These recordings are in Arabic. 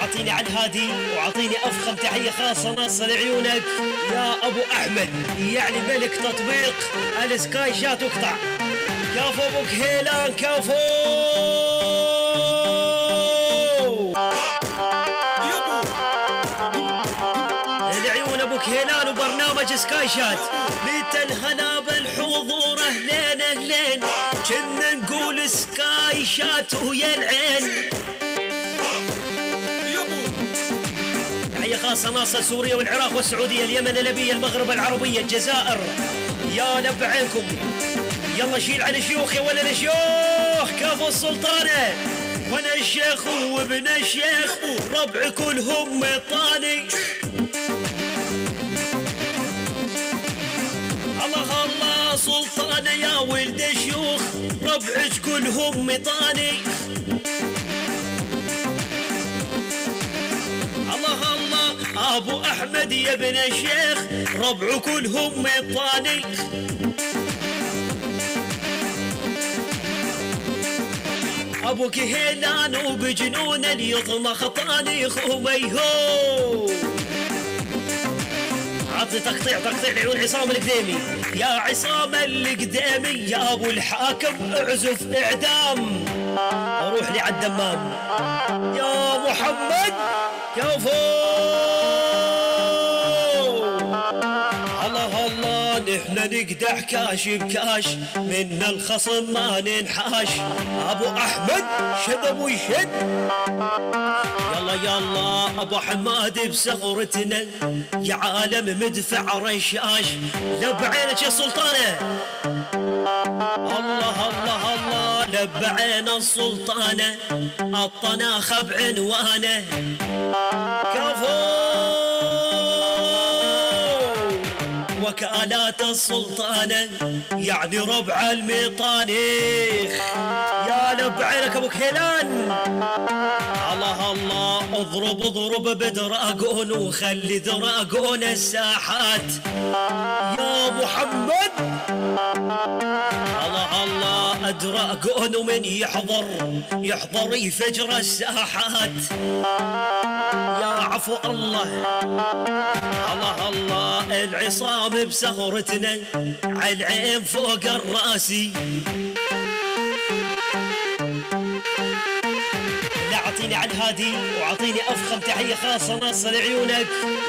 اعطيني على الهادي واعطيني افخم تحيه خاصه ناصر عيونك يا ابو احمد، يعني ملك تطبيق السكاي شات واقطع. كفو ابو كهيلان كفو. العيون ابو كهيلان وبرنامج سكاي شات لتنهنا بالحضور. اهلين اهلين كنا نقول سكاي شات ويا العين. تحية خاصة ناصر سوريا والعراق والسعودية اليمن الليبية المغرب العربية الجزائر. يا لبعينكم يلا شيل عن الشيوخ يا ولد الشيوخ. كفو السلطانة وانا الشيخ وابن الشيخ ربع كلهم مطاني. الله الله سلطانة يا ولد الشيوخ ربعك كلهم مطاني. الله الله ابو احمد يا ابن الشيخ ربع كلهم مطاني. ابو كهيلان وبجنون اليطمة خطاني خوميهو. عطي تقطيع عيون عصام القديمي يا عصام القديمي يا ابو الحاكم اعزف اعدام. اروح لي عالدمام يا محمد كفو. الله الله نحن نقدح كاش بكاش من الخصم ما ننحاش. ابو احمد شد ابو يشد. يلا يلا ابو حماد بصغرتنا يا عالم مدفع رشاش. لبعينك يا سلطانه. الله الله الله لبعين السلطانه الطناخه بعنوانه. كفو وكالات السلطانة يعني ربع المطانيخ. يا لبعينك ابو كهيلان. الله الله اضرب اضرب بدراجون وخلي دراجون الساحات يا محمد. الله الله دراجون ومن يحضر يفجر الساحات. يا عفو الله. الله الله العصام بصغرتنا عالعين فوق الراسي. لا اعطيني على الهادي واعطيني افخم تحيه خاصه ناصر عيونك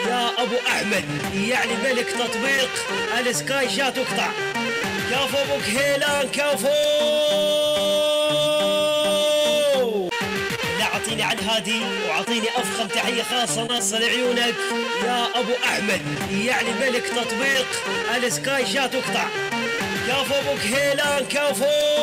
يا ابو احمد، يعني ملك تطبيق السكاي شات واقطع. كفو ابو كهيلان كفو. اعطيني على الهادي واعطيني افخم تحيه خاصه ناصر عيونك يا ابو احمد، يعني ملك تطبيق السكاي شات واقطع. كفو ابو كهيلان كفو.